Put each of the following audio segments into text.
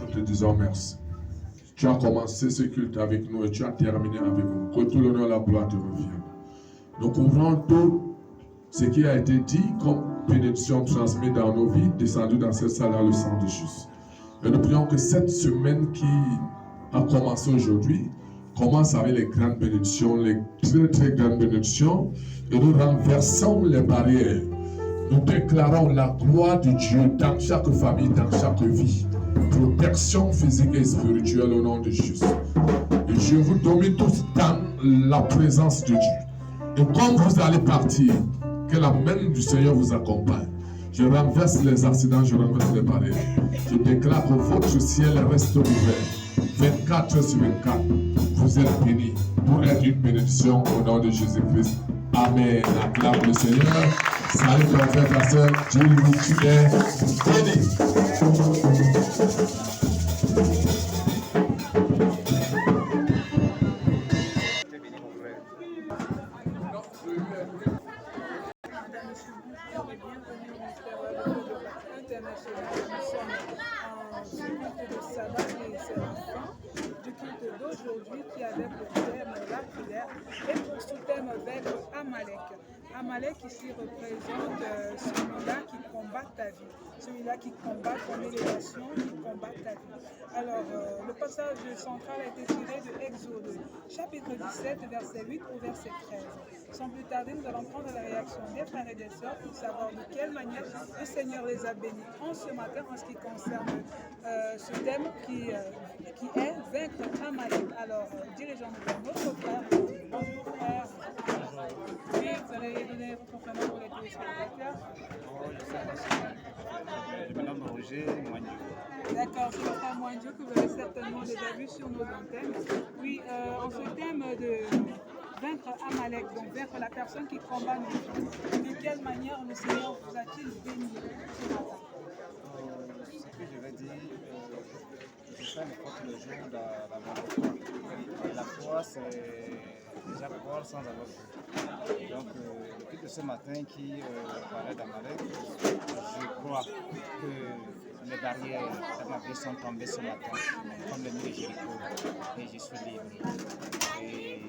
nous te disons merci. Tu as commencé ce culte avec nous et tu as terminé avec nous. Que tout l'honneur et la gloire te reviennent. Nous couvrons tout ce qui a été dit comme bénédiction transmise dans nos vies, descendu dans cette salle dans le sang de Jésus. Et nous prions que cette semaine qui a commencé aujourd'hui commence avec les grandes bénédictions, les très très grandes bénédictions, et nous renversons les barrières. Nous déclarons la gloire de Dieu dans chaque famille, dans chaque vie. Protection physique et spirituelle au nom de Jésus. Et je vous domine tous dans la présence de Dieu. Et quand vous allez partir, que la main du Seigneur vous accompagne. Je renverse les accidents, je renverse les barrières. Je déclare que votre ciel reste ouvert. 24 sur 24. Vous êtes bénis pour être une bénédiction au nom de Jésus-Christ. Amen. Acclame le Seigneur. Salut ton frère, ta soeur. Dieu lui, tu es béni. Qui avait pour thème la prière et pour sous-thème vaincre Amalek. Amalek ici représente celui-là qui combat ta vie, celui-là qui combat ton élévation, qui combat ta vie. Alors, le passage central a été tiré de Exode, chapitre 17, verset 8 au verset 13. Sans plus tarder, nous allons prendre la réaction des frères et des sœurs pour savoir de quelle manière le Seigneur les a bénis en ce matin en ce qui concerne ce thème qui est vaincre Amalek. Alors, dirigeons-nous vers notre frère. Bonjour frère. Oui, vous allez donner votre prénom pour les téléspectateurs. Je me nomme Roger Moignou. D'accord, c'est le frère Moignou que vous avez certainement déjà vu sur nos antennes. Oui, en ce thème de vaincre Amalek, donc vaincre la personne qui combat nos vies. De quelle manière le Seigneur vous a-t-il béni ce matin? Ce que je vais dire, je fais n'importe le jour dans ma foi. Et la foi, c'est déjà croire sans avoir vu. Donc, depuis ce matin qui parlait d'Amalek, je crois que les barrières de ma vie sont tombées ce matin, comme le mur de Jéricho, et je suis libre. Et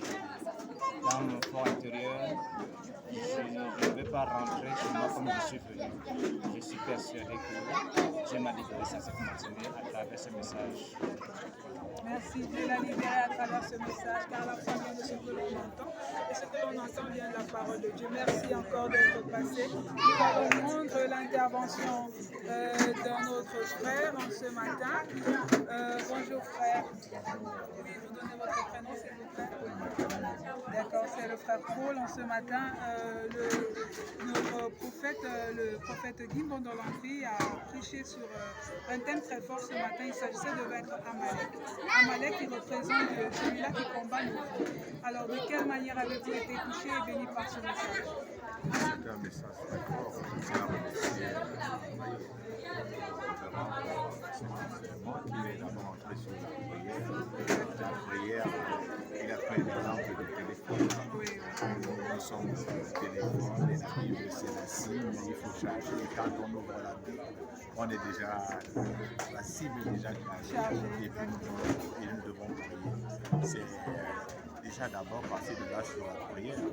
dans mon fort intérieur, je ne vais pas rentrer chez moi comme je suis venu. Je suis persuadé que j'ai ma liberté sans se continuer à travers ce message. Merci, Dieu l'a libéré à travers ce message, car la foi vient de ce que l'on entend, et ce que l'on entend vient de la parole de Dieu. Merci encore d'être passé. Nous allons prendre l'intervention de notre frère en ce matin. Bonjour frère. Pouvez-vous donner votre prénom s'il vous plaît? D'accord, c'est le frère Paul en ce matin. Notre prophète, le prophète Guy Bondolanfi a prêché sur un thème très fort ce matin. Il s'agissait de vaincre Amalek. Amalek qui représente celui-là qui combat nos vies. Alors, de quelle manière avez-vous été touché et béni par ce message? C'était un message très fort. Je tiens à remercier c'est moi qui est d'abord entré sur la prière. Il a pris l'exemple de téléphone. Nous sommes au téléphone et la Bible c'est la cible, mais il faut charger. Et quand on ouvre la Bible, on est déjà, la cible est déjà chargée et puis nous devons prier. C'est déjà d'abord passer de là sur la prière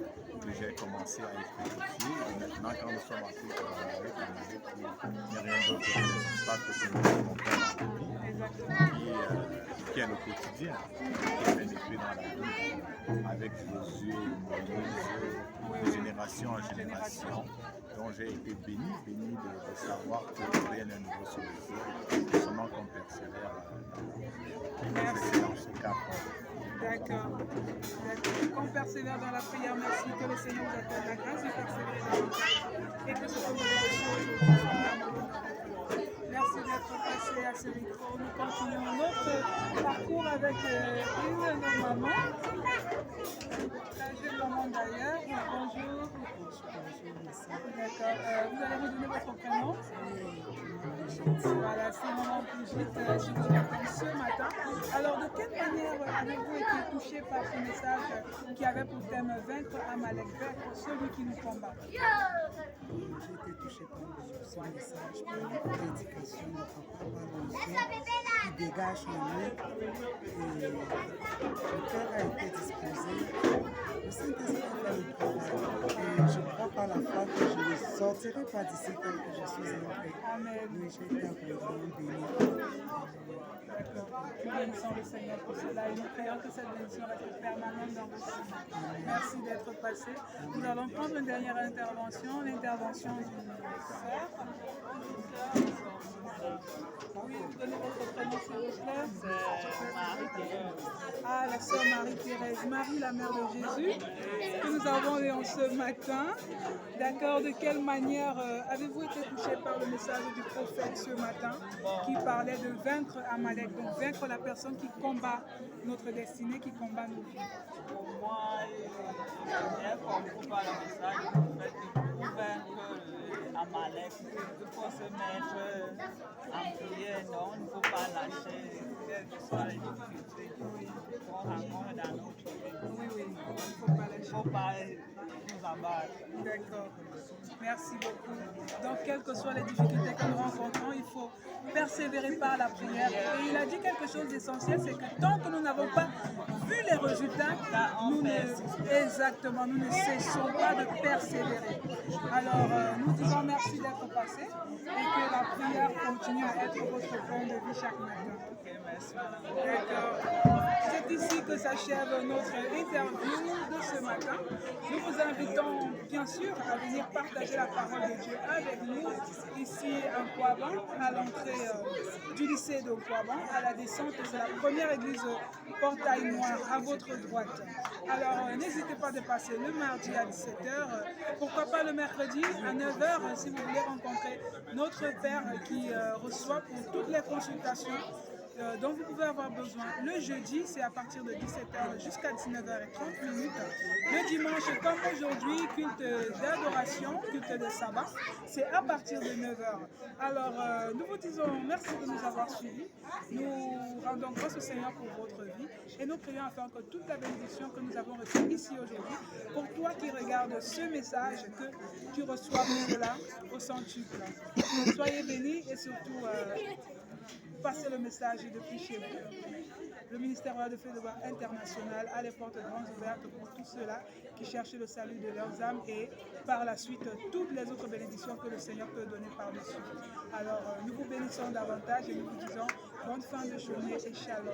que j'ai commencé à expédier. Et maintenant, quand nous sommes entrés dans Amalek, il n'y a rien d'autre que les obstacles que nous devons faire dans la vie, qui est le quotidien, qui est pénétré dans la vie avec Josué, Moïse, de génération en génération, dont j'ai été béni de savoir que rien n'est nouveau sur les cieux, seulement qu'on persévère dans ce cadre. D'accord. Qu'on persévère dans la prière. Merci que le Seigneur vous accorde la grâce de persévérer dans la prière et que ce que vous avez reçu. Merci d'être passé à ce micro. Nous continuons notre parcours avec une de nos mamans. La jeune maman d'ailleurs. Bonjour. D'accord. Vous allez me donner votre prénom? Voilà, c'est maman Brigitte qui vous attend ce matin. Alors, de quelle manière avez-vous été touché par ce message qui avait pour thème vaincre Amalek, vaincre celui qui nous combat? J'ai été touché par ce message, par la prédication de qui dégage le nez. Et le cœur a été disposé. Le Saint-Esprit fait le travail. Et je crois par la foi que je ne sortirai pas d'ici tant que je suis entrée. Amen. Oui, j'ai été abondamment bénie. D'accord. Nous bénissons le Seigneur pour cela et nous prions que cette bénédiction reste permanente dans vos vies. Merci d'être passé. Nous allons prendre une dernière intervention, l'intervention d'une sœur. Oui, vous donnez votre prénom s'il vous plaît. C'est Marie-Thérèse. Ah, la sœur Marie-Thérèse, Marie la mère de Jésus, que nous avons eu en ce matin. D'accord, de quelle manière avez-vous été touché par le message du prophète ce matin qui parlait de vaincre Amalek, donc vaincre la personne qui combat notre destinée, qui combat nos vies. Pour moi, j'ai compris par le message du prophète que pour vaincre Amalek, il faut se mettre en prière, non, il ne faut pas lâcher, quelles que soient les difficultés qu'on rencontre dans notre vie. Oui, oui, il ne faut pas Il ne lâcher. faut pas nous abattre. D'accord. Merci beaucoup. Donc, quelles que soient les difficultés que nous rencontrons, il faut persévérer par la prière. Et il a dit quelque chose d'essentiel, c'est que tant que nous n'avons pas vu les résultats, nous ne cessons pas de persévérer. Alors, nous disons merci d'être passé et que la prière continue à être votre fond de vie chaque matin. Ok, merci madame. D'accord. C'est ici que s'achève notre interview de ce matin. Nous vous invitons bien sûr à venir partager la parole de Dieu avec nous ici à Kouaban, à l'entrée du lycée de Kouaban, à la descente. C'est la première église portail noir à votre droite. Alors n'hésitez pas de passer le mardi à 17h, pourquoi pas le mercredi à 9h si vous voulez rencontrer notre Père qui reçoit pour toutes les consultations dont vous pouvez avoir besoin. Le jeudi, c'est à partir de 17h jusqu'à 19h30. Le dimanche, comme aujourd'hui, culte d'adoration, culte de sabbat, c'est à partir de 9h. Alors, nous vous disons merci de nous avoir suivis. Nous rendons grâce au Seigneur pour votre vie et nous prions afin que toute la bénédiction que nous avons reçue ici aujourd'hui, pour toi qui regardes ce message, que tu reçoives cela au centuple. Soyez bénis et surtout passez le message depuis chez vous. Le ministère de Feu de Bois international a les portes grandes ouvertes pour tous ceux-là qui cherchent le salut de leurs âmes et par la suite toutes les autres bénédictions que le Seigneur peut donner par-dessus. Alors nous vous bénissons davantage et nous vous disons bonne fin de journée et shalom.